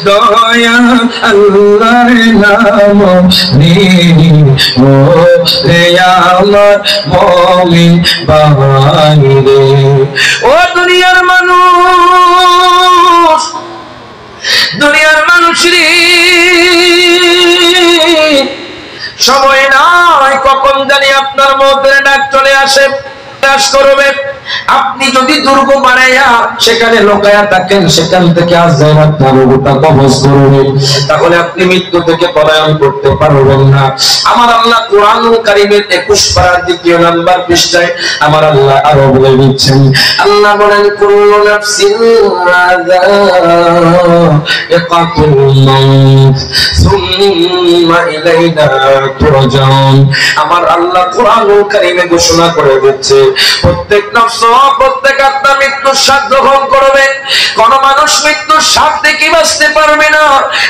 দয়া আল্লাহর নাম নিয়ে রে আমার মুমিন ভাইরে। ও দুনিয়ার মানুষ, দুনিয়ার মানুষ রে, সময় নাই কখন জানি আপনার মধ্যে ডাক চলে আসে, কাজ করবে। আপনি যদি দুর্গ বানাইয়া সেখানে লোকায়া থাকেন, সেখান থেকে আজ যায় আপনার রূপটা কবজ করবে, তাহলে আপনি মৃত্যু থেকে পলায়ন করতে পারবেন না। আমার আল্লাহ কোরআনুল কারীমের 21 পারার 2 নম্বর পৃষ্ঠায় আমার আল্লাহ আরো বলে দিচ্ছেন, আল্লাহ বলেন কুল্লু নাফসিন যায়িকাতুল মাউত সুম্মা ইলাইনা তুরজাউন। আমার আল্লাহ কোরআনুল কারীমে ঘোষণা করে দিচ্ছে প্রত্যেক নফস, প্রত্যেক আত্মা মৃত্যুর স্বাদ গ্রহণ করবে। কোন মানুষ মৃত্যুর স্বাদ থেকে বাঁচতে পারবে না।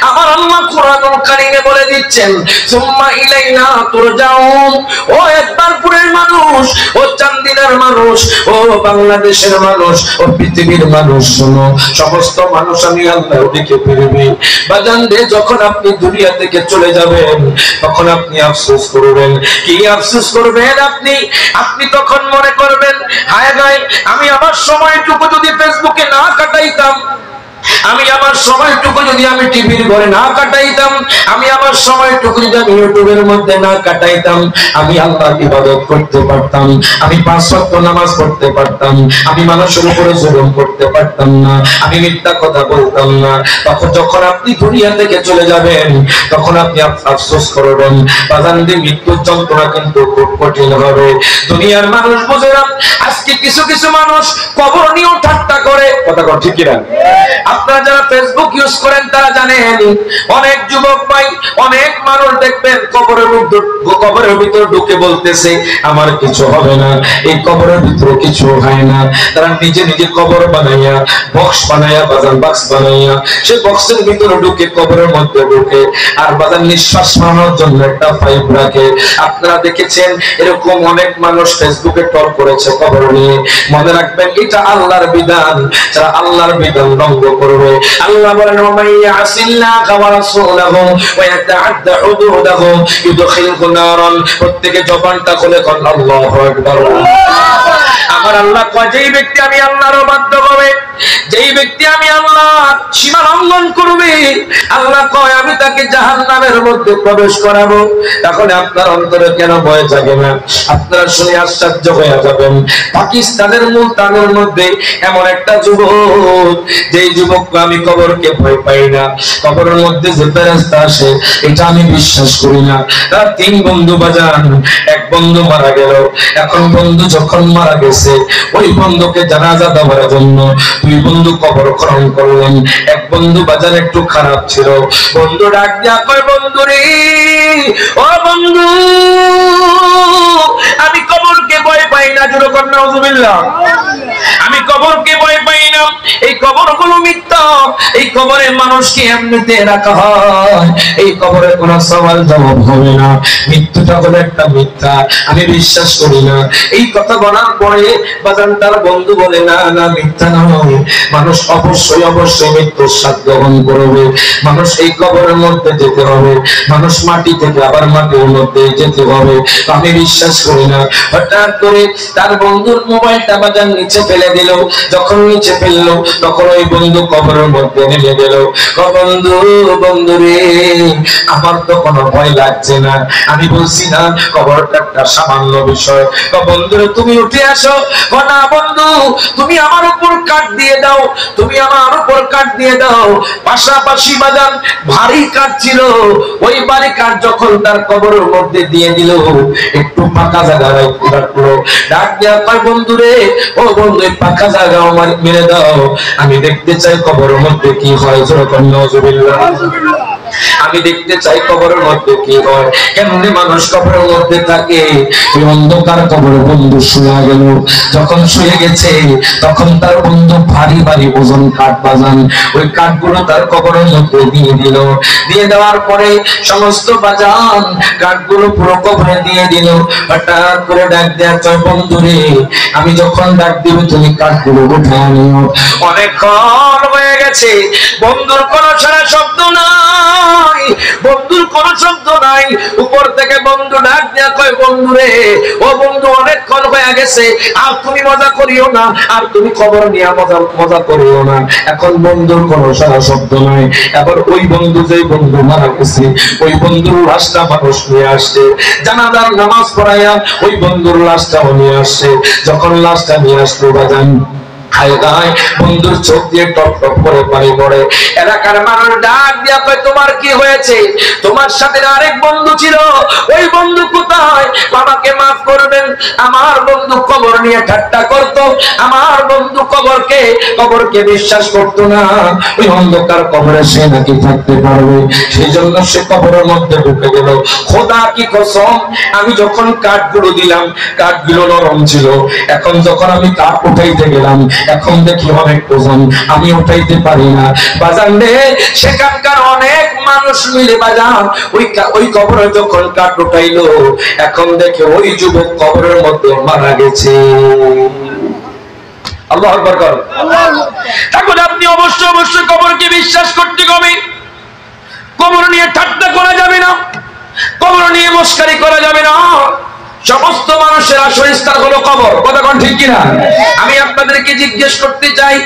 আমার আল্লাহ কোরআনুল কারীমে বলে দিচ্ছেন সুম্মা ইলাইনা তুরজাউন। ও একবারপুরের মানুষ, ও চান্দিনার মানুষ, ও বাংলাদেশের মানুষ, ও পৃথিবীর মানুষ, শোনো, সমস্ত মানুষ আমি আল্লাহ ওদিকে ফিরবে। বাজান রে, যখন আপনি দুনিয়া থেকে চলে যাবেন তখন আপনি আফসোস করবেন। কি আফসোস করবেন আপনি? আপনি তখন মনে করবেন, হায় হায়, আমি আমার সময়টুকু যদি ফেসবুকে না কাটাইতাম, আমি আমার সময়টুকু যদি আমি টিভির ঘরে না কাটাইতাম, আমি আমার সময়টুকু যদি আমি ইউটিউবের মধ্যে না কাটাইতাম, আমি আল্লাহর ইবাদত করতে পারতাম, আমি 5 ওয়াক্ত নামাজ পড়তে পারতাম, আমি মানুষের উপরে জুলুম করতে পারতাম না, আমি মিথ্যা কথা বলতাম না। তখন যখন আপনি দুনিয়া থেকে চলে যাবেন তখন আপনি আফসোস করবেন। বাজান দিয়ে মৃত্যুর যন্ত্রণা কিন্তু খুব কঠিন হবে। দুনিয়ার মানুষ বুঝে না। আজকে কিছু কিছু মানুষ কবর নিয়েও ঠাট্টা করে, কথা কর ঠিক কিনা? আপনারা যারা ফেসবুক ইউজ করেন তারা জানেন, অনেক যুবক ভাই, অনেক মানুষ দেখবেন কবরের ভিতর ঢুকে বলতেছে আমার কিছু হবে না, এই কবরের ভিতরে কিছু হয় না। তারা নিজে নিজে কবর বানাইয়া, বক্স বানাইয়া, বাজান বক্স বানাইয়া, সে বক্সের ভিতরে ঢুকে কবরের মধ্যে ঢুকে আর বাজান নিঃশ্বাস নেওয়ার জন্য একটা পাইপ রাখে। আপনারা দেখেছেন এরকম অনেক মানুষ ফেসবুকে টল করেছে কবর নিয়ে। মনে রাখবেন এটা আল্লাহর বিধান, যারা আল্লাহর বিধান ভঙ্গ করবে, আল্লাহ বলেন ওমাইয়া আসিল্লাহা ওয়া রাসূলাহু ওয়া ইয়াতাআদ্দা হুদুদাহু ইউদখিলহু নারান। প্রত্যেককে জবানটা খুলে কোন আল্লাহু আকবার। আমার আল্লাহ কয়, যেই ব্যক্তি আমি আল্লাহর বাধ্য হবে, যেই ব্যক্তি আমি আল্লাহর সীমা লঙ্ঘন করবে, আল্লাহ কয় আমি তাকে জাহান্নামের মধ্যে প্রবেশ করাবো। তাহলে আপনার অন্তরে কেন ভয় জাগে না? আপনারা শুনে আশ্চর্য হয়ে যাবেন। পাকিস্তানের মুলতানের মধ্যে এমন একটা যুবক, যেই যুবক আমি কবরকে ভয় পাই না, কবরের মধ্যে যে ফেরেশতা আসে এটা আমি বিশ্বাস করি না। তার 3 বন্ধু বাজান, এক বন্ধু মারা গেল। এখন বন্ধু যখন মারা গেছে, ওই বন্ধুকে জানাজা দেওয়ার জন্য 2 বন্ধু কবর খনন করলেন। এক বন্ধু বাজার একটু খারাপ ছিল, বন্ধু ডাক দিয়া কয়, বন্ধু রে, ও বন্ধু, আমি কবরকে ভয় পাই না। জোরে কর নাউজুবিল্লাহ। আমি কবরকে ভয় পাই না। এই কবরগুলো মিথ্যা, এই কবরে মানুষকে এমনিতে রাখা হয়, এই কবরে কোনো সওয়াল জবাব হবে না। মৃত্যুটা হলো একটা মিথ্যা, আমি বিশ্বাস করি না। এই কথা বলার পরে বাজান তার বন্ধু বলে, না না, মিথ্যা নয়, মানুষ অবশ্যই অবশ্যই মৃত্যুর স্বাদ গ্রহণ করবে। মানুষ এই কবরের মধ্যে যেতে হবে, মানুষ মাটি থেকে আবার মাটির মধ্যে যেতে হবে। আমি বিশ্বাস করি না। হঠাৎ করে তার বন্ধুর মোবাইলটা বাজান নিচে ফেলে দিল। যখন নিচে ফেললো তখন ওই বন্ধু কবরের মধ্যে নেমে গেল। বন্ধু, বন্ধু রে, আমার তো কোনো ভয় লাগছে না। আমি বলছি না কবরটা একটা সামান্য বিষয়। বন্ধু রে, তুমি উঠে আসো। না বন্ধু, তুমি আমার উপর কাট দিয়ে দাও, তুমি আমার উপর কাট দিয়ে দাও। পাশাপাশি বাজান ভারী কাঠ ছিল, ওই ভারী কাঠ যখন তার কবরের মধ্যে দিয়ে দিল, একটু ফাঁকা জায়গা রাখলো। ডাক দেওয়া কয়, বন্ধু রে, ও বন্ধু, ফাঁকা জায়গা আমার মেরে দাও, আমি দেখতে চাই কবরের মধ্যে কি হয়। জোরে কর নাউজুবিল্লাহ। আমি দেখতে চাই কবরের মধ্যে কি হয়, কেমনে মানুষ কবরের মধ্যে থাকে। ওই অন্ধকার কবরে বন্ধু শুয়ে গেল। যখন শুয়ে গেছে তখন তার বন্ধু ভারী ভারী ওজন কাঠ বাজান, ওই কাঠগুলো তার কবরের মধ্যে দিয়ে দিল। দিয়ে দেওয়ার পরে সমস্ত বাজান কাঠগুলো পুরো কবরে দিয়ে দিল। হঠাৎ করে ডাক দেওয়ার চাই, বন্ধু রে আমি যখন ডাক দিব তুমি কাঠগুলো উঠায় নিও। অনেকক্ষণ হয়ে গেছে, বন্ধুর কোনো সারা শব্দ নাই, বন্ধুর কোনো শব্দ নাই। উপর থেকে বন্ধু ডাক দেয়া কয়, বন্ধু রে ও বন্ধু অনেকক্ষণ হয়ে গেছে, আর তুমি মজা করিও না, আর তুমি খবর নিয়ে মজা করিও না। এখন বন্ধুর কোনো সারা শব্দ নাই। এবার ওই বন্ধু যেই বন্ধু মারা গেছে ওই বন্ধুর লাশটা মানুষ নিয়ে আসছে, জানাজার নামাজ পড়াইয়া ওই বন্ধুর লাশটাও নিয়ে আসছে। যখন লাশটা নিয়ে আসলো বাজান, বন্ধুর চোখ দিয়ে টপ টপ করে পানি পড়ে। এলাকার মানুষ ডাক দিয়া কয়, তোমার কি হয়েছে? তোমার সাথে আরেক বন্ধু ছিল, ওই বন্ধু কোথায়? আমাকে মাফ করবেন, আমার বন্ধু কবর নিয়ে ঠাট্টা করতো, আমার বন্ধু কবরকে বিশ্বাস করতো না। ওই অন্ধকার কবরে সে নাকি থাকতে পারবে, সেই জন্য সে কবরের মধ্যে ঢুকে গেল। খোদা কি কসম, আমি যখন কাঠগুলো দিলাম কাঠগুলো নরম ছিল, এখন যখন আমি কাঠ উঠাইতে গেলাম এখন দেখি অনেক ওজন, আমি উঠাইতে পারি না। বাজান রে সেখানকার অনেক মানুষ মিলে বাজান ওই কবরে যখন কাঠ উঠাইলো, এখন দেখে ওই যুবক কবরের মধ্যে মারা গেছে। আল্লাহু আকবার করেন। এখন আপনি অবশ্যই কবরকে বিশ্বাস করতে হবে। কবর নিয়ে ঠাট্টা করা যাবে না, কবর নিয়ে মস্কারি করা যাবে না। সমস্ত মানুষের আশ্রয়স্থান হলো কবর, কথা কোন ঠিক কিনা? আমি আপনাদেরকে জিজ্ঞেস করতে চাই,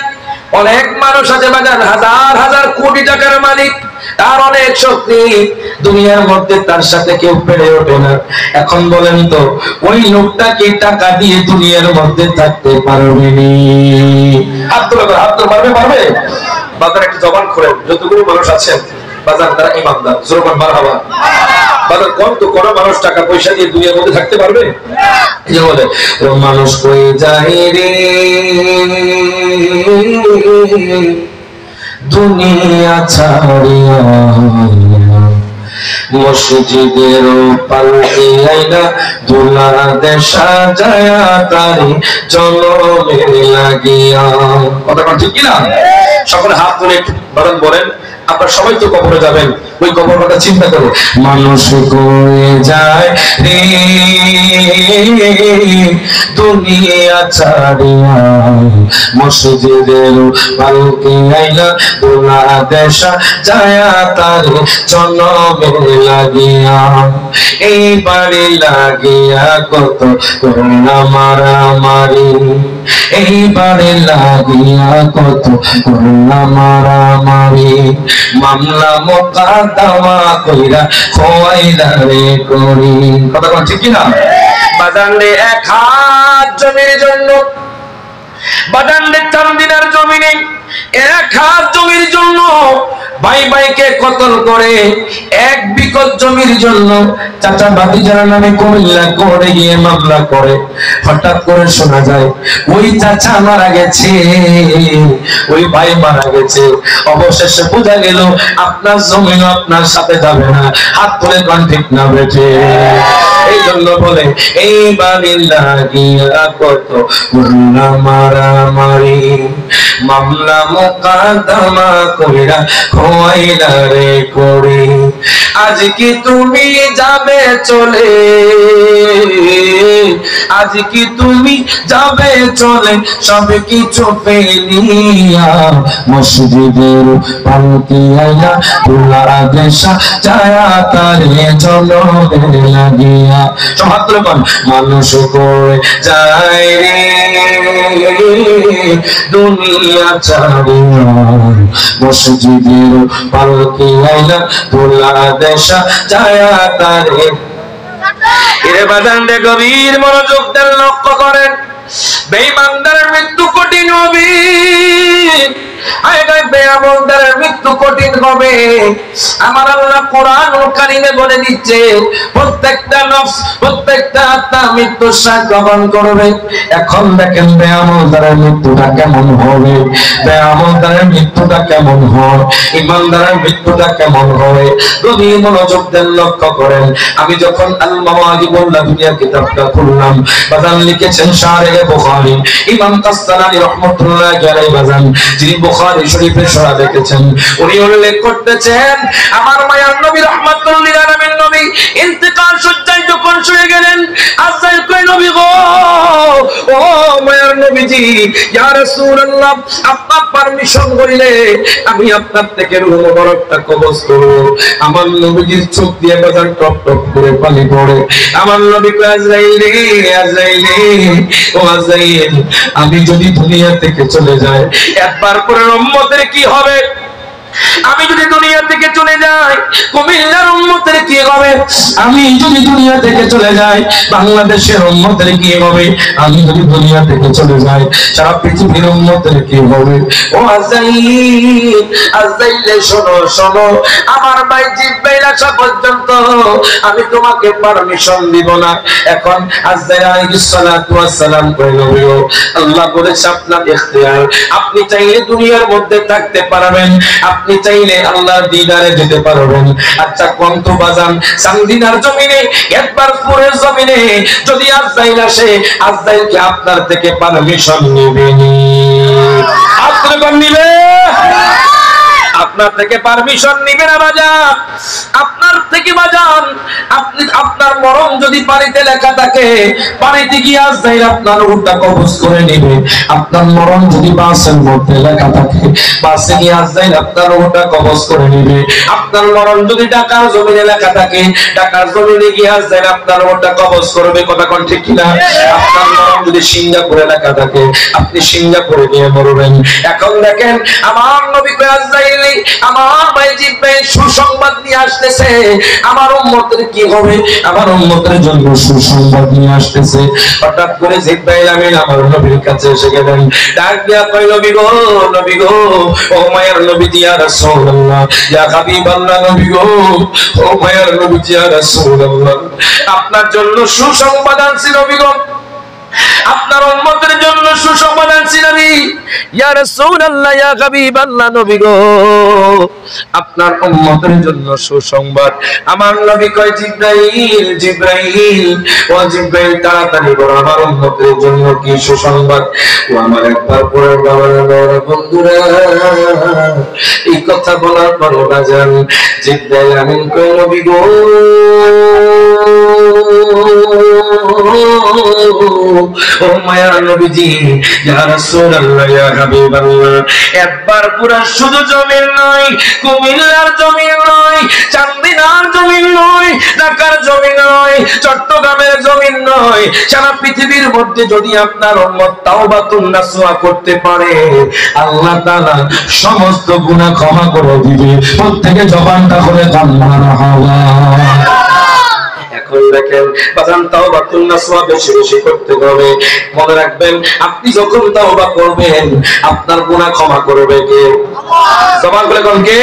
অনেক মানুষ আছে বাজার, হাজার হাজার কোটি টাকার মালিক, তার অনেক শক্তি, দুনিয়ার মধ্যে তার সাথে কেউ পেরে ওঠে না। এখন বলেন তো ওই লোকটা কি টাকা দিয়ে দুনিয়ার মধ্যে থাকতে পারবে? হাত তুলে পারবে? বাজার একটা জবান খোলেন, যতগুলো মানুষ আছেন বাজার তারা ইমানদার, জোরমান মারহাবা। বাজার কোন মানুষ টাকা পয়সা দিয়ে দুনিয়ার মধ্যে থাকতে পারবে? এই যে বলে মানুষ কই যায় রে দুনিয়া ছাড়িয়া, মসজিদের পালকি আইনা দুলা দেশা যায়া তারি জনমের লাগিয়া। কথা ঠিক কিনা? সকলে হাত তুলে বলেন, আপনারা সবাই তো কবরে যাবেন, ওই কবর কথা চিন্তা করে মানুষ কয়ে যায় রে দুনিয়া ছাড়িয়া, মসজিদের পালকি আইনা দুলা দেশা যায়া তারে জনমের লাগিয়া। এই বাড়ি লাগিয়া কত করুণা মারামারি, এই বাড়ি লাগিয়া কত করুণা মারামারি, মামলা মোকদ্দমা কইরা খোয়াইলা রে করি। কথা কোন ঠিক কিনা? বাজান রে এক হাত জমির জন্য, বাজান রে 4 দিনের জমিনে এক হাত জমির জন্য ভাই ভাইকে কতল করে, 1 বিঘত জমির জন্য চাচা ভাতিজার নামে কুমিল্লা করে গিয়ে মামলা করে। হঠাৎ করে শোনা যায় ওই চাচা মারা গেছে, ওই ভাই মারা গেছে। অবশেষে বোঝা গেল আপনার জমি আপনার সাথে যাবে না। হাত তুলে কোন ঠিক না বেঠে? এই জন্য বলে এই বাড়ি লাগিয়া কত করুণা মারামারি, মামলা মোকদ্দমা কইরা খোয়াইলা রে করি। আজ কি তুমি যাবে চলে, আজ কি তুমি যাবে চলে সব কিছু ফেলিয়া, মসজিদের পালকি আইনা দুলা দেশা যায়া তারে জনমের লাগিয়া। সব মানুষ করে যায় রে দুনিয়া ছাড়িয়া, মসজিদের পালকি আইনা দুলা দেশা যায়া তারে। এরে বাজান রে গভীর মনোযোগ দেন, লক্ষ্য করেন বেঈমানদের মৃত্যু কঠিন হবে। বেঈমানদের মৃত্যু কঠিন হবে। আমার আল্লাহ কোরআনুল কারীমে বলে দিচ্ছে প্রত্যেকটা নফস, প্রত্যেকটা আত্মা মৃত্যুর স্বাদ গ্রহণ করবে। এখন দেখেন বেঈমানদের মৃত্যুটা কেমন হবে, বেঈমানদের মৃত্যুটা কেমন হয়, ঈমানদারের মৃত্যুটা কেমন হয়। যদি মনোযোগ দেন লক্ষ্য করেন। আমি যখন আল মাওয়াহিবুল্লাহ দুনিয়া কিতাবটা খুললাম, বাজান লিখেছেন শারহে বুখারী ইমাম কাসসালানী রাহমাতুল্লাহি আলাইহি বাজান, যিনি বুখারী শরীফের শরহ লিখেছেন, উনি উল্লেখ করতেছেন আমার মায়ার নবী রাহমাতুল লিল আলামিন নবী ইন্তেকাল শয্যায় যখন শুয়ে গেলেন, আযাইল কই নবী গো, ও মায়ার নবীজি, ইয়া রাসূলুল্লাহ, আপনার পারমিশন কইলে আমি আপনার থেকে রূহ মোবারকটা কবজ করব। আমার নবীজির চোখ দিয়ে বাজার টপ টপ করে পানি পড়ে। আমার নবী কয় আযাইল রে, আযাইল রে, ও আযাইল, আমি যদি দুনিয়া থেকে চলে যাই একবার করে উম্মতের কি হবে? আমি যদি দুনিয়া থেকে চলে যাই কুমিল্লার উম্মতের কি হবে? আমি যদি দুনিয়া থেকে চলে যাই বাংলাদেশের উম্মতের কি হবে? আমি যদি দুনিয়া থেকে চলে যাই সারা পৃথিবীর উম্মতের কি হবে? ও আযাইল, আযাইল শোনো শোনো, আমার ভাই জিব্রাইল আসা পর্যন্ত আমি তোমাকে পারমিশন দিব না। এখন আযাইল আলাইহিস সালাতু ওয়াস সালাম কইলো, আল্লাহ বলেছে আপনার ইখতিয়ার, আপনি চাইলে দুনিয়ার মধ্যে থাকতে পারবেন, আপনি চাইলে আল্লাহর দিদারে যেতে পারবেন। আচ্ছা কোন তো বাজান সামদিনার জমিনে একবার পুরের জমিনে যদি আযাইল আসে, আযাইল কি আপনার থেকে পারমিশন নেবে নি? আপনি কোন নিবে? আপনার থেকে পারমিশন নিবে না বাজান। আপনার থেকে বাজান, আপনি আপনার মরণ যদি পানিতে লেখা থাকে, পানিতে গিয়ে আযাইল আপনার রূহটা কবজ করে নেবে। আপনার মরণ যদি বাসের মধ্যে লেখা থাকে, বাসে গিয়ে আযাইল আপনার রূহটা কবজ করে নেবে। আপনার মরণ যদি ঢাকার জমিনে লেখা থাকে, ঢাকার জমিনে গিয়ে আযাইল আপনার রূহটা কবজ করবে। কথা কোন ঠিক কিনা? আপনার মরণ যদি সিঙ্গাপুরে লেখা থাকে, আপনি সিঙ্গাপুরে গিয়ে মরবেন। এখন দেখেন আমার নবী কয় আযাইল, আমার ভাই জিব্রাইল সুসংবাদ নিয়ে আসতেছে, আমার উম্মতের কি হবে, আমার উম্মতের জন্য সুসংবাদ নিয়ে আসতেছে। হঠাৎ করে জিব্রাইল আমিন আমার নবীর কাছে এসে গেলেন, ডাক দিয়া কই নবী গো, নবী গো, ও মায়ের নবীজি ইয়া রাসূলুল্লাহ, ইয়া হাবিবাল্লাহ, নবী গো, ও মায়ের নবীজি ইয়া রাসূলুল্লাহ, আপনার জন্য সুসংবাদ আনছি নবী গো, আপনার উম্মতের জন্য সুসংবাদ আনছি নবী। ইয়া রাসূলুল্লাহ, ইয়া হাবিবাল্লাহ, নবী গো, আপনার উম্মতের জন্য সুসংবাদ। আমার নবী কয় জিব্রাইল, জিব্রাইল, ও জিব্রাইল তাড়াতাড়ি বলো আমার উম্মতের জন্য কি সুসংবাদ। ও আমার একবার পরে বাবার বন্ধুরা, এই কথা বলার পর বাজান জিব্রাইল আমিন কয় নবী গো, ও মায়ার নবীজি, ইয়া রাসূলুল্লাহ, ইয়া হাবিবাল্লাহ, একবার পুরো শুধু জমিন নয়, কুমিল্লার জমিন নয়, চান্দিনার জমিন নয়, ঢাকার জমিন নয়, চট্টগ্রামের জমিন নয়, সারা পৃথিবীর মধ্যে যদি আপনার উম্মত তাওবাতুন নাসুহা করতে পারে, আল্লাহ তাআলা সমস্ত গুনাহ ক্ষমা করে দিবে। প্রত্যেকে জবানটা করে মারহাবা। এখন দেখেন বাজান তাওবাতুন নাসুহা বেশি বেশি করতে হবে। মনে রাখবেন আপনি যখন তাওবা করবেন আপনার গুনাহ ক্ষমা করবে কে? জবান বলে কোন কে?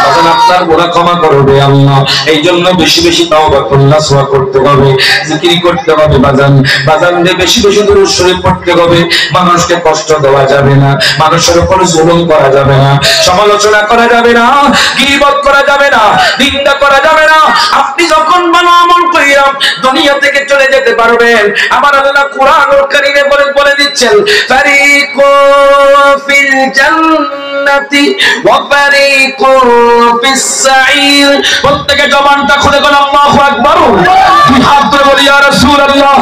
বাজান আপনার গুনাহ ক্ষমা করবে আল্লাহ। এইজন্য বেশি বেশি তাওবাতুন নাসুহা করতে হবে, জিকির করতে হবে বাজান। বাজান দিয়ে বেশি বেশি দুরূদ শরীফ পড়তে হবে। মানুষকে কষ্ট দেওয়া যাবে না, মানুষের উপর জুলুম করা যাবে না, সমালোচনা করা যাবে না, গীবত করা যাবে না, নিন্দা করা যাবে না। আপনি যখন ভালো আমল কইরা দুনিয়া থেকে চলে যেতে পারবেন, আমার আল্লাহ কোরআনুল কারীমে বলে দিচ্ছেন, ফারিকু ফিল জান্নাতি ওয়া ফারিকু ফিস সাঈর। প্রত্যেকে জবানটা খুলে বলেন আল্লাহু আকবার। দুই হাত ধরে বলি ইয়া রাসূলুল্লাহ।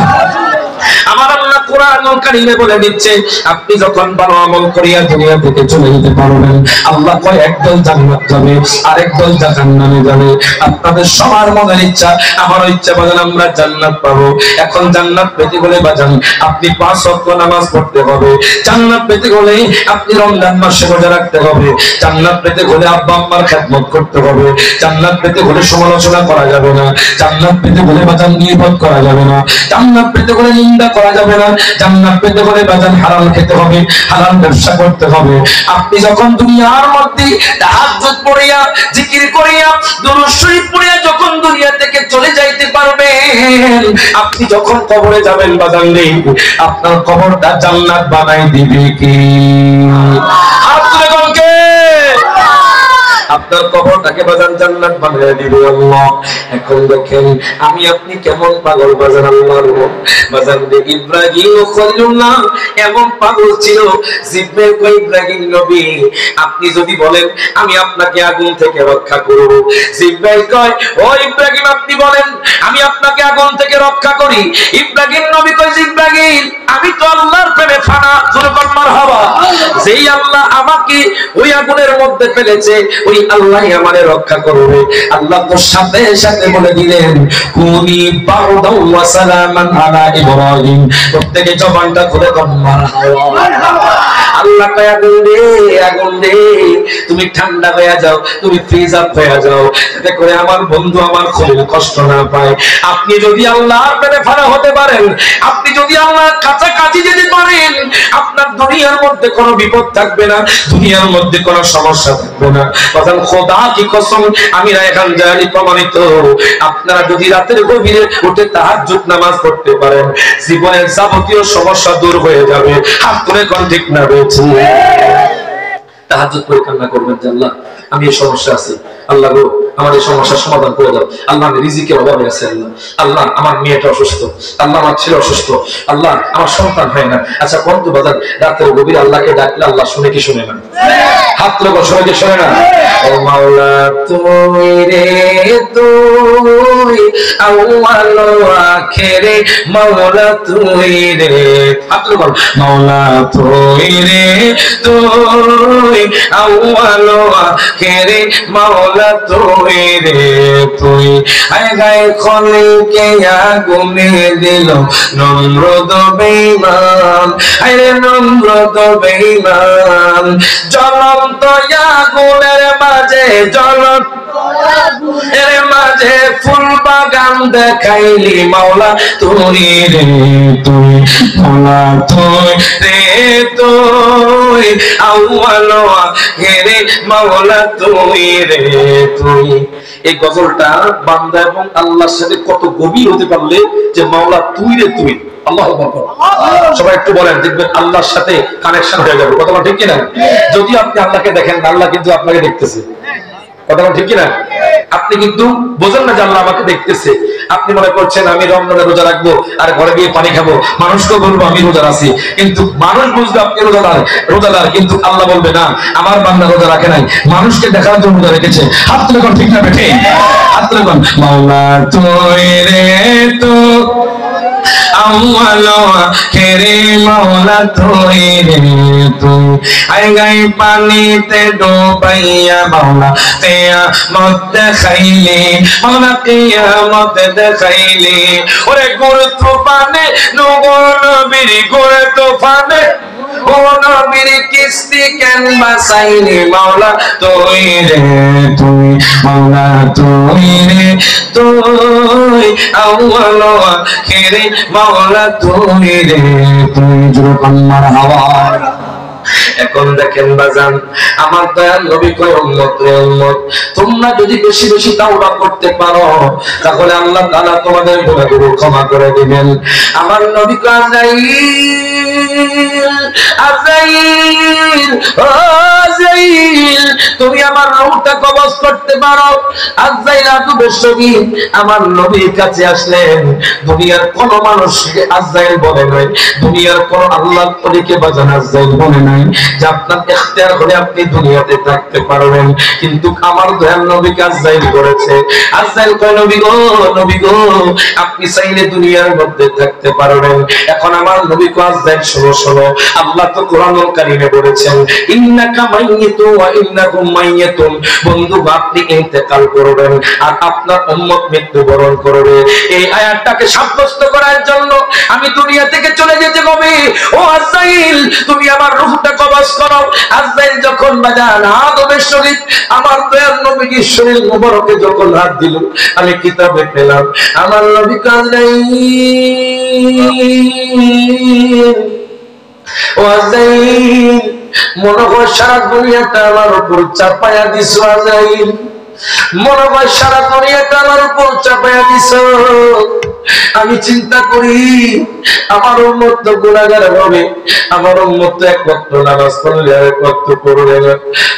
আমার আল্লাহ কোরআনুল কারীমে বলে দিচ্ছে আপনি যখন ভালো আমল করিয়া দুনিয়া থেকে চলে যেতে পারবেন, আল্লাহ কয় একদল জান্নাত যাবে আর একদল জাহান্নামে যাবে। আপনাদের সবার মনের ইচ্ছা, আমারও ইচ্ছা বাজান আমরা জান্নাত পাবো। এখন জান্নাত পেতে হলে বাজান আপনি 5 ওয়াক্ত নামাজ পড়তে হবে। জান্নাত পেতে হলে আপনি রমজান মাসে রোজা রাখতে হবে। জান্নাত পেতে হলে আব্বা আম্মার খেদমত করতে হবে। জান্নাত পেতে হলে সমালোচনা করা যাবে না। জান্নাত পেতে হলে বাজান গীবত করা যাবে না। জান্নাত পেতে হলে নিন্দা করা যাবে না। জান্নাত পেতে হলে বাজান হালাল খেতে হবে, হালাল ব্যবসা করতে হবে। আপনি যখন দুনিয়ার মধ্যে তাহাজ্জুদ পড়িয়া, জিকির করিয়া, দুরূদ শরীফ পড়িয়া যখন দুনিয়া থেকে চলে যাইতে পারবেন, আপনি যখন কবরে যাবেন বাজান রে, আপনার কবরটা জান্নাত বানাই দিবে কি? আপনার কবরটাকে বাজান জান্নাত বানিয়ে দিবে আল্লাহ। এখন দেখেন আমি আপনি কেমন পাগল বাজান আল্লাহর বাজান। ইব্রাহিম খলিলুল্লাহ এমন পাগল ছিল, জিব্রাইল কই ইব্রাহিম নবী আপনি যদি বলেন আমি আপনাকে আগুন থেকে রক্ষা করব, জিব্রাইল কয় ও ইব্রাহিম আপনি বলেন আমি আপনাকে আগুন থেকে রক্ষা করি। ইব্রাহিম নবী কয় ইব্রাহিম আমি তো আল্লাহর প্রেমে ফানা, জোরে বল মারহাবা। যেই আল্লাহ আমাকে ওই আগুনের মধ্যে ফেলেছে ওই আল্লাহই আমারে রক্ষা করবে। আল্লাহ তো সাথে সাথে বলে দিলেন কুনি বারদাও ওয়া সালামান আলা ইব্রাহিম। প্রত্যেকে জবানটা খুলে বল মারহাবা। আল্লাহ কয় আগুন রে, আগুন রে তুমি ঠান্ডা হয়ে যাও, তুমি ফ্রিজ আপ হয়ে যাও, যাতে করে আমার বন্ধু আমার খলিল কষ্ট না পায়। আপনি যদি আল্লাহর প্রেমে ফানা হতে পারেন, আপনি যদি আল্লাহর কাছাকাছি যেতে পারেন, আপনার দুনিয়ার মধ্যে কোনো বিপদ থাকবে না, দুনিয়ার মধ্যে কোনো সমস্যা থাকবে না। বাজান খোদা কি কসম, আমি রায়হান জানি প্রমাণিত, আপনারা যদি রাতের গভীরে উঠে তাহাজ্জুদ নামাজ পড়তে পারেন, জীবনের যাবতীয় সমস্যা দূর হয়ে যাবে। হাত তুলে কোন ঠিক না রয়েছে। তাহাজ্জুদ পড়ে কান্না করবেন যে আল্লাহ আমি এই সমস্যা আছে, আল্লাহ গো আমার এই সমস্যার সমাধান করে দাও। আল্লাহ আমি রিজিকের অভাবে আছি, আল্লাহ আল্লাহ আমার মেয়েটা অসুস্থ, আল্লাহ আমার ছেলে অসুস্থ, আল্লাহ আমার সন্তান হয় না। আচ্ছা বন্ধু বাজার রাতের গভীরে আল্লাহকে ডাকলে আল্লাহ শুনে কি শুনে না? হাত তুলে শুনে কি শুনে না? ও মাওলা তুই রে তুই আউয়াল আখিরে, মাওলা তুই রে, হাত তুলে বল মাওলা তুই রে তুই আউয়াল আখিরে, মাওলা তুই রে তুই। আয় গায়ে খলিলকে আগুনে দিল নম্রদ বেঈমান, আয় রে নম্রদ বেঈমান। জ্বলন্ত আগুনের মাঝে, জ্বলন্ত এর মাঝে ফুল বাগান দেখাইলি, মাওলা তুই রে তুই, মাওলা তুই রে তুই আউয়াল আখিরে, মাওলা তুই রে তুই। এই গজলটা বান্দা এবং আল্লাহর সাথে কত গভীর হতে পারলে যে মাওলা তুই রে তুই, আল্লাহু আকবার। সবাই একটু বলেন, দেখবেন আল্লাহর সাথে কানেকশন হয়ে যাবে। কথা ঠিক কিনা? যদি আপনি আল্লাহকে দেখেন, আল্লাহ কিন্তু আপনাকে দেখতেছে। কথা ঠিক কিনা? আপনি কিন্তু বোঝেন না যে আল্লাহ আমাকে দেখতেছে। আপনি মনে করছেন আমি রমজানে রোজা রাখবো আর ঘরে গিয়ে পানি খাবো, মানুষকে বলবো আমি রোজা আছি, কিন্তু মানুষ বুঝবে আপনি রোজাদার, কিন্তু আল্লাহ বলবে না আমার বান্দা রোজা রাখে নাই, মানুষকে দেখার জন্য রোজা রেখেছে। হাত তুলে কোন ঠিক না বেঠে? হাত তুলে কোন মাওলা তুই রে তুই আউয়াল আখিরে, মাওলা তুই রে তুই। আয় গায়ে পানিতে ডুবাইয়া মাওলা কিয়ামত দেখাইলি, মাওলা কিয়ামত দেখাইলি। ওরে গুর তুফানে নূর নবীর গুর তুফানে, ও নবীর কিস্তি কেন বাসাইলি, মাওলা তুই রে তুই, মাওলা তুই রে তুই আউয়াল আখিরে, মাওলা তুই রে তুই। যখন মারহাবা। এখন দেখেন বাজান আমার দয়াল নবী কয় উম্মত রে উম্মত, তোমরা যদি বেশি বেশি তাওবা করতে পারো তাহলে আল্লাহ তাআলা তোমাদের গুনাহগুলো ক্ষমা করে দিবেন। আমার নবী কয় আযাইল ও আযাইল তুমি আমার রূহটা কবজ করতে পারো। আযাইল আদবের সহিত আমার নবীর কাছে আসলেন। দুনিয়ার কোন মানুষকে আযাইল বলে নাই, দুনিয়ার কোন আল্লাহর ওলিকে বাজান আযাইল বলে নাই যে আপনার ইখতিয়ার হলে আপনি দুনিয়াতে থাকতে পারবেন, কিন্তু আমার দয়াল নবীকে আযাইল করেছে। আযাইল কয় নবী গো আপনি চাইলে দুনিয়ার মধ্যে থাকতে পারবেন। এখন আমার নবী কয় আযাইল শোনো, আল্লাহ তো কোরআনুল কারীমে বলেছেন ইন্নাকা মাইয়িতুন ওয়া ইন্নাকুম মাইয়িতুন। বন্ধু আপনি ইন্তেকাল করবেন আর আপনার উম্মত মৃত্যুবরণ করবে। এই আয়াতটাকে সাব্যস্ত করার জন্য আমি দুনিয়া থেকে চলে যেতে হবে। ও আজরাইল, তুমি আমার রূহটা কবজ করো। আজরাইল যখন বাজার আদমের শরীর আমার দয়াল নবীর শরীর মুবারকে যখন হাত দিল, আমি কিতাবে পেলাম আমার নবী আজরাইল, ও আজরাইল, মনে হয় সারা দুনিয়াটা আমার উপর চাপায়া দিছ। আজরাইল, মনে হয় সারা দুনিয়াটা আমার উপর চাপায়া দিছ। আমি চিন্তা করি আমার উম্মত তো গুনাহগার হবে, আমার উম্মত তো এক ওয়াক্ত নামাজ পড়লে আর এক ওয়াক্ত পড়বে না,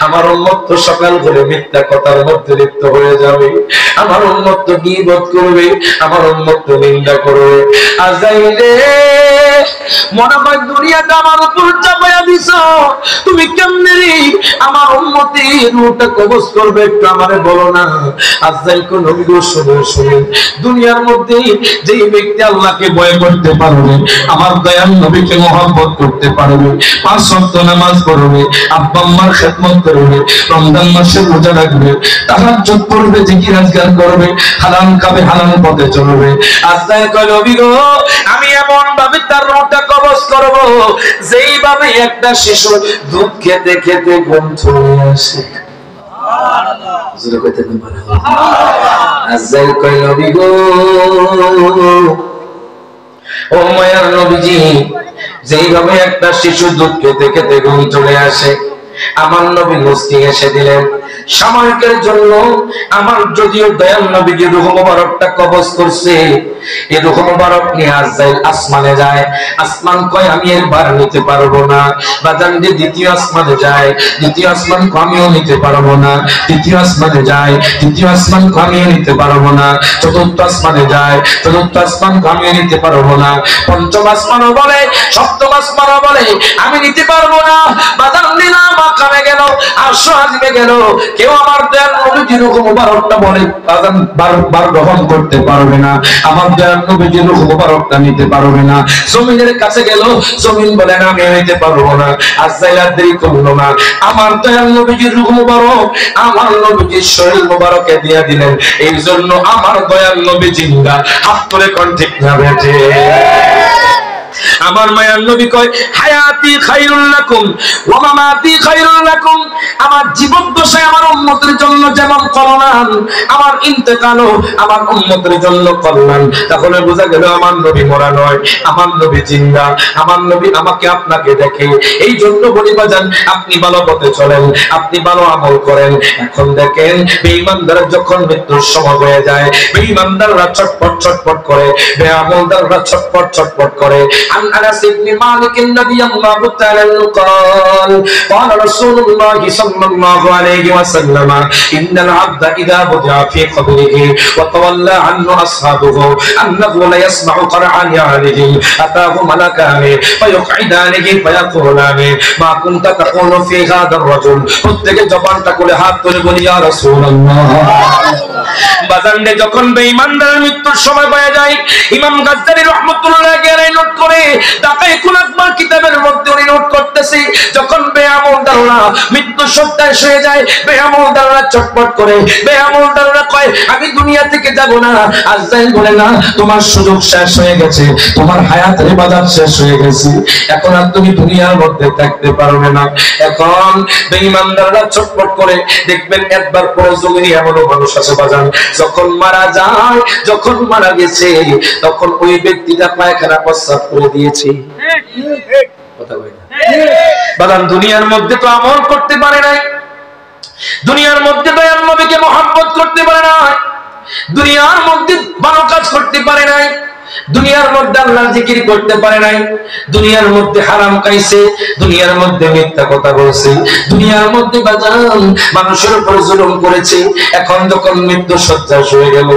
আমার উম্মত তো সকাল করে মিথ্যা কথার মধ্যে লিপ্ত হয়ে যাবে, আমার উম্মত তো গীবত করবে, আমার উম্মত তো নিন্দা করবে। আজরাইল, মনে হয় দুনিয়াটা আমার উপর চাপায়া দিছ, তুমি কেমনে রে আমার উম্মতের রূহটা কবজ করবে একটু আমারে বলো না। আজরাইল কোন নবী গো, শুনুন, দুনিয়ার মধ্যে যেই ব্যক্তি আল্লাহকে ভয় করতে পারবে, আমার দয়াল নবীকে মহব্বত করতে পারবে, 5 ওয়াক্ত নামাজ পড়বে, আব্বা আম্মার খেদমত করবে, রমজান মাসে রোজা রাখবে, তাহাজ্জুদ পড়বে, জিকির আজকার করবে, হালাল খাবে, হালাল পথে চলবে, আজরাইল কয় নবী গো, আমি এমন ভাবে তার রূহটা কবজ করব যেইভাবে একটা শিশু দুধ খেতে খেতে ঘুম চলে আসে। আজরাইল কয় নবী গো, ও মায়ার নবীজি, যেইভাবে একটা শিশু দুধ খেতে খেতে ঘুম চলে আসে, আমার নবী মুস্কি এসে দিলেন। সাময়িকের জন্য আমার যদিও দয়াল নবীজি রূহ মুবারকটা কবজ করছে, এই রূহ মুবারক নিয়ে আজরাইল আসমানে যায়। আসমান কয় আমি একবার নিতে পারবো না। বাজান যে দ্বিতীয় আসমানে যায়, দ্বিতীয় আসমান আমিও নিতে পারবো না। তৃতীয় আসমানে যায়, তৃতীয় আসমান আমিও নিতে পারবো না। চতুর্থ আসমানে যায়, চতুর্থ আসমান আমিও নিতে পারবো না। পঞ্চম আসমানও বলে, সপ্তম আসমানও বলে আমি নিতে পারবো না। বাজান নিলাম আকামে গেল, আরশ আজিমে গেল, কেউ আমার দয়াল নবীজির রূহ মুবারকটা বলে বাজান বারবার গ্রহণ করতে পারবে না, আমার দয়াল নবীজির রূহ মুবারকটা নিতে পারবে না। জমিনের কাছে গেল, জমিন বলে না আমি নিতে পারবো না। আজরাইল আর দেরি করলো না, আমার দয়াল নবীজির রূহ মুবারক আমার নবীজির শরীর মুবারকে দিয়ে দিলেন। এই জন্য আমার দয়াল নবী জিন্দা। হাত তুলে কোন ঠিক না বেঠে? আমার মায়ার নবী কয় হায়াতি খায়রুল লাকুম ওয়া মামাতি খায়রুল লাকুম, আমার জীবন দশায় আমার উম্মতের জন্য যেমন কল্যাণ, আমার ইন্তেকালও আমার উম্মতের জন্য কল্যাণ। তাহলে বোঝা গেল আমার নবী মরা নয়, আমার নবী জিন্দা। আমার নবী আমাকে আপনাকে দেখে। এই জন্য বলি বাজান, আপনি ভালো পথে চলেন, আপনি ভালো আমল করেন। এখন দেখেন বেঈমানদার যখন মৃত্যুর সময় হয়ে যায়, বেঈমানদাররা ছটপট ছটপট করে, বেআমলদাররা ছটপট ছটপট করে। عن أنس بن مالك رضي الله تعالى عنه قال قال رسول الله صلى الله عليه وسلم إن العبد إذا وضع في قبره وتولى عنه أصحابه أنه لا يسمع قرعا نعالهم أتاه ملكان فيقعدانه فيقولان ما كنت تقول في هذا الرجل প্রত্যেকে জবানটা করে হাত তুলে বলি ইয়া রাসূলুল্লাহ। বাজারে যখন বেঈমানদারের মৃত্যুর সময় হয়ে যায়, ইমাম গাজ্জালী রাহমাতুল্লাহ আলাইহি নোট করে দাকাইকুল আকবার কিতাবের মধ্যে উনি নোট করতেছি, যখন বেআমলদাররা মৃত্যু সত্যায় হয়ে যায়, বেআমলদাররা চটপট করে, বেআমলদাররা কয় আমি দুনিয়া থেকে যাব না। আজরাইল বলে না, তোমার সুযোগ শেষ হয়ে গেছে, তোমার হায়াতের ইবাদত শেষ হয়ে গেছে, এখন আর তুমি দুনিয়ার মধ্যে থাকতে পারবে না। এখন বেঈমানদাররা চটপট করে, দেখবেন একবার পরে জমিনে এমনও মানুষ আছে বাজান, যখন মারা যায়, যখন মারা গেছে, তখন ওই ব্যক্তিটা পায়খানা প্রস্রাব করে দিয়েছে। কথা বলে না বাজান, দুনিয়ার মধ্যে তো আমল করতে পারে নাই, দুনিয়ার মধ্যে দয়াল নবীকে মহব্বত করতে পারে নাই, দুনিয়ার মধ্যে ভালো কাজ করতে পারে নাই, দুনিয়ার মধ্যে আল্লাহর জিকির করতে পারে নাই, দুনিয়ার মধ্যে হারাম খাইছে, দুনিয়ার মধ্যে মিথ্যা কথা বলছে, দুনিয়ার মধ্যে বাজান মানুষের উপর জুলুম করেছে। এখন যখন মৃত্যু শয্যায় শুয়ে গেল,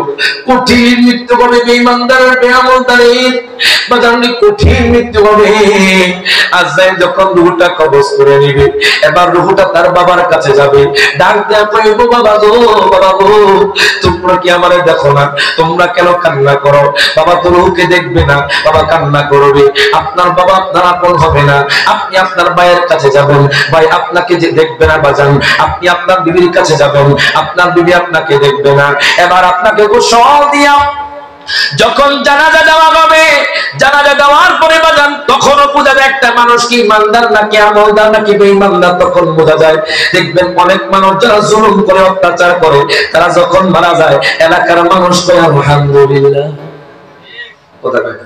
কঠিন মৃত্যু হবে বেঈমানদার বেআমলদারের, বাজান কঠিন মৃত্যু হবে। আজরাইল যখন রূহটা কবজ করে নিবে, এবার রূহটা তার বাবার কাছে যাবে, ডাক দেয়া কইবো, বাবা গো, বাবা গো, তোমরা কি আমারে দেখো না? তোমরা কেন কান্না করো? বাবা তো রূহকে দেখবে না, বাবা কান্না করবে। আপনার বাবা আপনার আপন হবে না, আপনি আপনার ভাইয়ের কাছে যাবেন, ভাই আপনাকে যে দেখবে না বাজান। আপনি আপনার বিবির কাছে যাবেন, আপনার বিবি আপনাকে দেখবে না। এবার আপনাকে গোসল দিয়া যখন জানাজা দেওয়া হবে, জানাজা দেওয়ার পরে বাজান তখনও বোঝা যায় একটা মানুষ কি ইমানদার নাকি আমলদার নাকি বেঈমানদার, তখন বোঝা যায়। দেখবেন অনেক মানুষ যারা জুলুম করে, অত্যাচার করে, তারা যখন মারা যায় এলাকার মানুষ কয় আলহামদুলিল্লাহ, কথা কয়।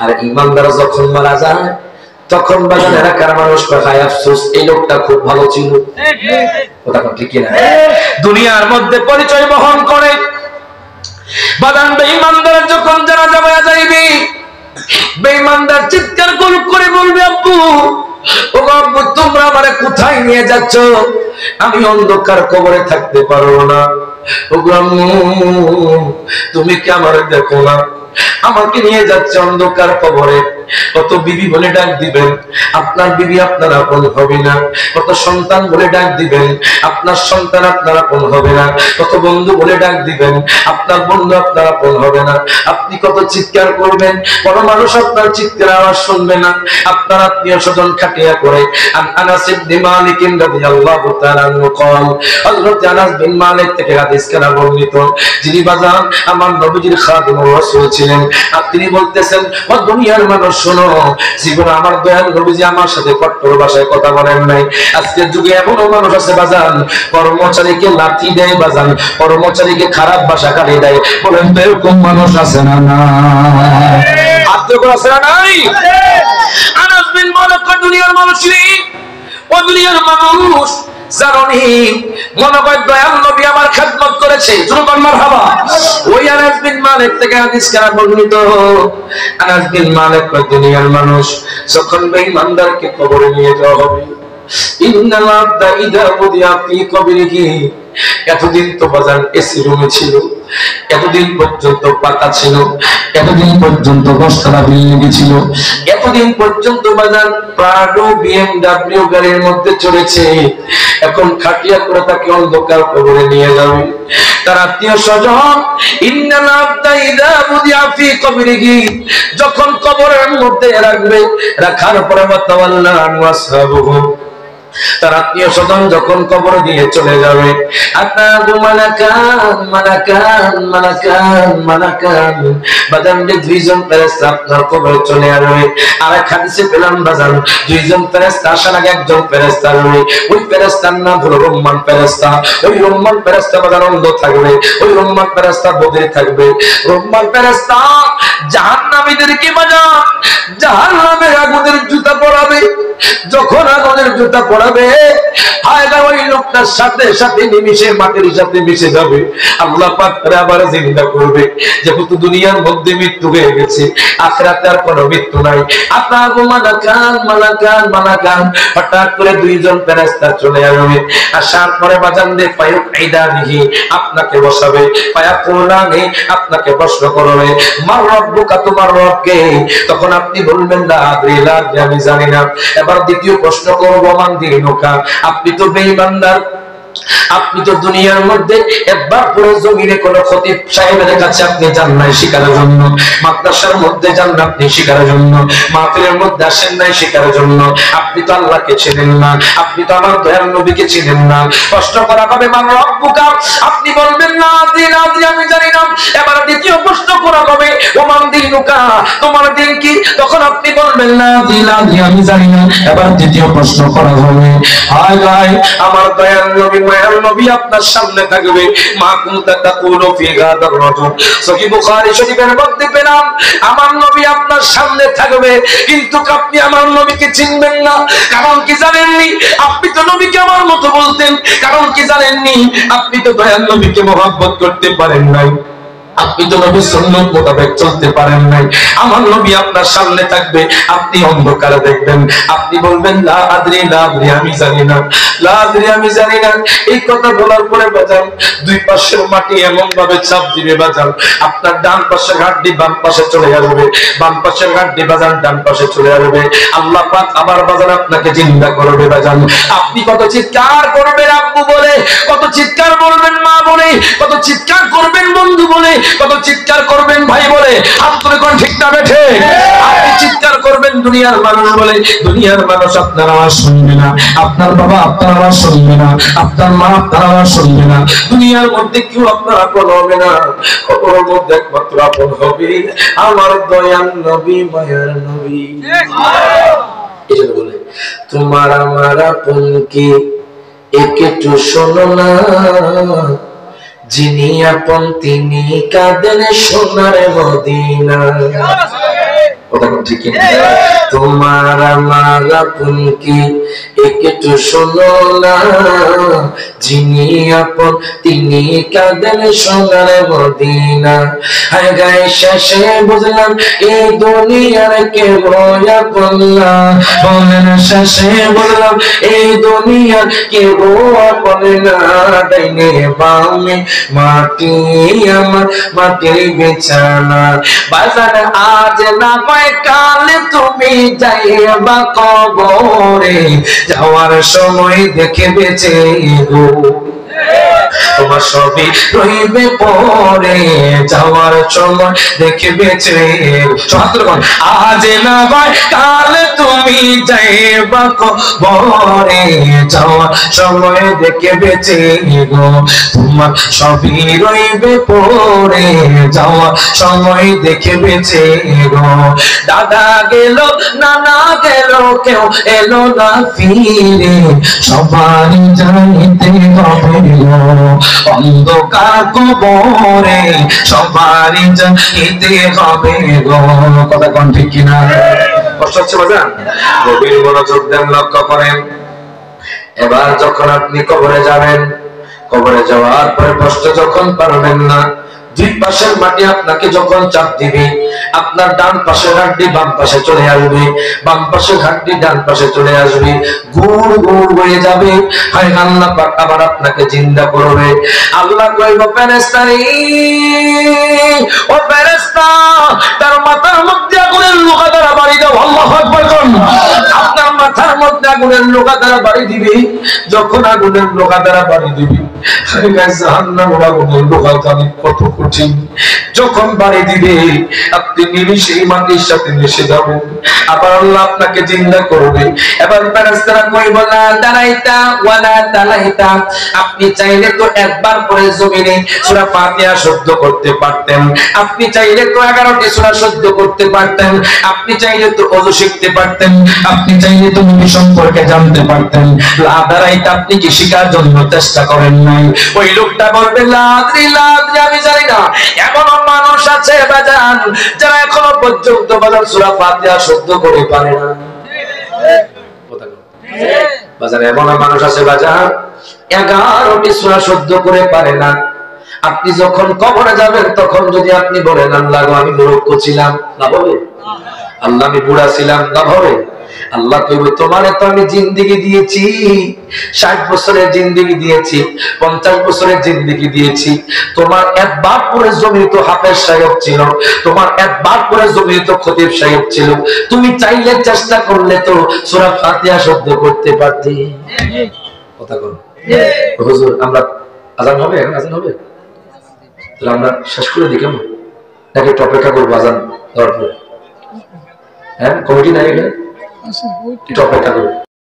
আর ইমানদার যখন মারা যায় তখন বাজান এলাকার মানুষ কয় হায় আফসোস, এই লোকটা খুব ভালো ছিল, কথা কয় ঠিক না? দুনিয়ার মধ্যে পরিচয় বহন করে বাদান বেঈমানদার যখন জানাজা হয়ে যাইবে, বেঈমানদার চিৎকার করে বলবে, আব্বু, ও আব্বু, তোমরা আমারে কোথায় নিয়ে যাচ্ছ? আমি অন্ধকার কবরে থাকতে পারবো না। ও আম্মু, তুমি কি আমারে দেখো না? আমাকে নিয়ে যাচ্ছে অন্ধকার কবরে। কত বিবি বলে ডাক দিবেন, আপনার বিবি আপনার আপন হবে না। কত সন্তান বলে ডাক দিবেন, আপনার সন্তান আপনার আপন হবে না। কত বন্ধু বলে ডাক দিবেন, আপনার বন্ধু আপনার আপন হবে না। আপনি কত চিৎকার করবেন, কোন মানুষ আপনার চিৎকার আওয়াজ শুনবে না। আপনার আত্মীয় স্বজন খাটিয়া করে। আনাস ইবনে মালিক রাদিয়াল্লাহু তাআলা আনহু قال, হযরত আনাস বিন মালিক থেকে হাদিস কানা বর্ণিত, যিনি বাজান আমার নবীজির খাদিমুর রাসূল ছিলেন। আর তিনি বলতেছেন, ও দুনিয়ার মানুষ শোনো, জীবনে আমার দয়াল নবীজি আমার সাথে কট্টর ভাষায় কথা বলেন নাই। আজকের যুগে এমনও মানুষ আছে বাজান, কর্মচারীকে লাথি দেয় বাজান, কর্মচারীকে খারাপ ভাষা গালি দেয়। বলেন তো এরকম মানুষ আছে না? না, আছে না নাই? আনাস বিন মালিক দুনিয়ার মানুষ নেই, ও দুনিয়ার মানুষ জানি মনে হয় দয়াল নবী আমার খেদমত করেছে। মারহাবা। ওই আনাস বিন মালিক থেকে হাদিস কানা বর্ণিত। আনাস বিন মালিক কয়, দুনিয়ার মানুষ যখন বেঈমানদারকে কবরে নিয়ে যাওয়া হবে, ইন্নাল আবদা ইযা উদিয়া ফি কবরিহি, এতদিন তো বাজান এসি রুমে ছিল, এতদিন পর্যন্ত পাকা ছিল, এতদিন পর্যন্ত দশতলা বিল্ডিং ছিল, এতদিন পর্যন্ত বাজান প্রাডো বিএমডব্লিউ গাড়ির মধ্যে চলেছে। এখন খাটিয়া করে তাকে অন্ধকার কবরে নিয়ে যাবে। তার আত্মীয় স্বজন ইন্নাল আবদা ইযা উদিয়া ফি কবরিহি, যখন কবরের মধ্যে রাখবে, রাখার পরে ওয়াতাওয়াল্লা আনহু আসহাবুহু, তার আত্মীয় স্বজন যখন কবর দিয়ে চলে যাবে, দুইজন ফেরেশতা আপনার কবরে চলে আসবে। আর এক হাদিসে পেলাম বাজান, দুইজন ফেরেশতা আসার আগে একজন ফেরেশতা আসবে। ওই ফেরেশতার নাম হলো রহমান ফেরেশতা। ওই রহমান ফেরেশতা বাজার অন্ধ থাকবে, ওই রহমান ফেরেশতা বধির থাকবে। রহমান ফেরেশতা জাহান্নামীদেরকে বাজান জাহান্নামের আগুনের জুতা পরাবে। যখন আগুনের জুতা পরাবে, ওই লোকটার সাথে সাথে নিমিশে মাটির সাথে মিশে যাবে। আল্লাহ পাক তারে আবার জিন্দা করবে। যেহেতু দুনিয়ার মধ্যে মৃত্যু হয়ে গেছে, আখিরাতে আর কোনো মৃত্যু নাই। আপনার মালাকান হঠাৎ করে দুইজন ফেরেশতা চলে আসবে। আসার পরে বাজান দে পায়ুক আইদানিহি, আপনাকে বসাবে। পায়াকুলানি, আপনাকে প্রশ্ন করবে, মার রব্বুকা, তোমার রব কে? তখন আপনি বলবেন লা আদরি, আমি জানি না। এবার দ্বিতীয় প্রশ্ন করব, মান দিনুকা, আপনি তো বেঈমানদার, আপনি তো দুনিয়ার মধ্যে একবার পুরো জমিনে কোন খতিব সাহেবের কাছে আপনি যান নাই শিকারের জন্য, মাদ্রাসার মধ্যে যান না আপনি শিকারের জন্য, মাহফিলের মধ্যে আসেন নাই শিকারের জন্য। আপনি তো আল্লাহকে চেনেন না, আপনি তো আমার দয়াল নবীকে চেনেন না। প্রশ্ন করা হবে, মান রব্বুকা, আপনি বলবেন না দিন আমি জানি না। এবার দ্বিতীয় প্রশ্ন করা হবে, ও মান দিনুকা, তোমার দিন কি? তখন আপনি বলবেন না দিন আমি জানি না। এবার দ্বিতীয় প্রশ্ন করা হবে, হায় হায়, আমার দয়াল নবী মায়ার নবী আপনার সামনে থাকবে। মা কুনতা তাকুলু ফি গাদার রাজুল, সহিহ বুখারী শরীফের মধ্যে পেলাম, আমার নবী আপনার সামনে থাকবে, কিন্তু আপনি আমার নবীকে চিনবেন না। কারণ কি জানেননি? আপনি তো নবীকে আমার মতো বলতেন। কারণ কি জানেননি? আপনি তো দয়াল নবীকে মহব্বত করতে পারেন নাই। আপনি তো নবীর সুন্নাত মোতাবেক চলতে পারেন নাই। আমার নবী আপনার সামনে থাকবে, আপনি অন্ধকারে দেখবেন, আপনি বলবেন লা আদরি আমি জানি না, লা আদরি আমি জানি না। এই কথা বলার পরে বাজান দুই পাশের মাটি এমন ভাবে চাপ দিবে বাজান, আপনার ডান পাশের হাড্ডি বাম পাশে চলে আসবে, বাম পাশের হাড্ডি বাজান ডান পাশে চলে আসবে। আল্লাহ পাক আবার বাজান আপনাকে জিন্দা করবে বাজান। আপনি কত চিৎকার করবেন আব্বু বলে, কত চিৎকার করবেন মা বলে, কত চিৎকার করবেন বন্ধু বলে, কত চিৎকার করবেন ভাই বলে। আপনার কোন ঠিক না বেঠে? আপনি চিৎকার করবেন দুনিয়ার মানুষ বলে, দুনিয়ার মানুষ আপনার আওয়াজ শুনবে না, আপনার বাবা আপনার আওয়াজ শুনবে না, আপনার মা আপনার আওয়াজ শুনবে না, দুনিয়ার মধ্যে কেউ আপনার আপন হবে না, কবরের মধ্যে একমাত্র আপন হবে আমার দয়াল নবী, মায়ার নবী। এজন্য বলে তোমার আমার আপন কি একটু শোনো না, যিনি আপন তিনি কাঁদেন সোনার মদিনা। ঠিক তোমার আমার আপন কি একটু শোনো না, যিনি আপন তিনি কাঁদেন সোনার মদিনা। হায় গায়ে শেষে বুঝলাম এই দুনিয়ার কেউ আপন না, বলেন শেষে বুঝলাম এই দুনিয়ার কেউ আপন না। ডাইনে বামে মাটি আমার মাটির বিছানা, বাজার আজ না কাল তুমি যাইবা কবরে, যাওয়ার সময় দেখে বেঁচে গো তোমার সবই রইবে পরে, যাওয়ার সময় দেখে বেঁচে আজ না ভাই কাল তুমি যাইবা কবরে, যাওয়ার সময় দেখে বেঁচে গো তোমার সবই রইবে পরে, যাওয়ার সময় দেখে বেঁচে গো। দাদা গেল নানা গেল কেউ এলো না ফিরে, সবারই যাইতে হবে গো অন্ধকার কবরে, সবারই যাইতে হবে গো। কথা কোন ঠিক কিনা? কষ্ট হচ্ছে বাজান? গভীর মনোযোগ দেন, লক্ষ্য করেন। এবার যখন আপনি কবরে যাবেন, কবরে যাওয়ার পরে কষ্ট যখন পারবেন না, দুই পাশের মাটি আপনাকে যখন চাপ দিবে, আপনার ডান পাশের হাড্ডি বাম পাশে চলে আসবে, বাম পাশের হাড্ডি ডান পাশে চলে আসবে, গুড় গুড় হয়ে যাবে। হায় আল্লাহ পাক আবার আপনাকে জিন্দা করবে। আল্লাহ কইব ফেরেশতারে, ও ফেরেশতা তার মাথার মধ্যে আগুনের লোহা দ্বারা বাড়ি দাও। আল্লাহু আকবার কোন। আপনার মাথার মধ্যে আগুনের লোহা দ্বারা বাড়ি দিবে। যখন আগুনের লোহা দ্বারা বাড়ি দিবে, জাহান্নামের আগুনের লোহা জানি কত কঠিন। যখন বাড়ি দিবে আপনি নিমিষে মাটির সাথে মিশে যাবেন, আবার আল্লাহ আপনাকে জিন্দা করবে। এবার ফেরেশতারা কইব লা দারাইতা ওয়ালা তালাইতা, আপনি চাইলে তো একবার করে জমিনে সূরা ফাতিহা শুদ্ধ করতে পারতেন, আপনি চাইলে তো 11টি সূরা শুদ্ধ করতে পারতেন, আপনি চাইলে তো ওযু শিখতে পারতেন, আপনি চাইলে তো নবী সম্পর্কে জানতে পারতেন। লা দারাইতা আপনি কি শিখার জন্য চেষ্টা করেন নাই? ওই লোকটা বলবে লা আদরি আমি জানি না। এমন মানুষ আছে বাজান যারা এখনো পর্যন্ত বাজান সূরা ফাতিহা শুদ্ধ করে পারে না। বাজার এমন মানুষ আছে বাজান 11টি সূরা শুদ্ধ করে পারে না। আপনি যখন কবরে যাবেন তখন যদি আপনি বলেন আল্লাহ গো আমি মূর্খ ছিলাম, লাভ হবে? আল্লাহ আমি বুড়া ছিলাম, লাভ হবে? আল্লাহ কইবে তোমারে তো আমি জিন্দেগি দিয়েছি, 60 বছরের জিন্দেগি দিয়েছি, 50 বছরের জিন্দেগি দিয়েছি। তোমার একবার পরে জমি তো হাফেজ সাহেব ছিল, তোমার একবার পরে জমি তো খতিব সাহেব ছিল, তুমি চাইলে চেষ্টা করলে তো সূরা ফাতিহা শুদ্ধ করতে পারতে। কথা বল হুজুর, আমরা আজান হবে, এখন আজান হবে, তাহলে আমরা শেষ করে দিই কেমন? নাকি একটু অপেক্ষা করবো আজান দেওয়ার পরে? হ্যাঁ, কমিটি নাই এখানে, একটু অপেক্ষা করবো।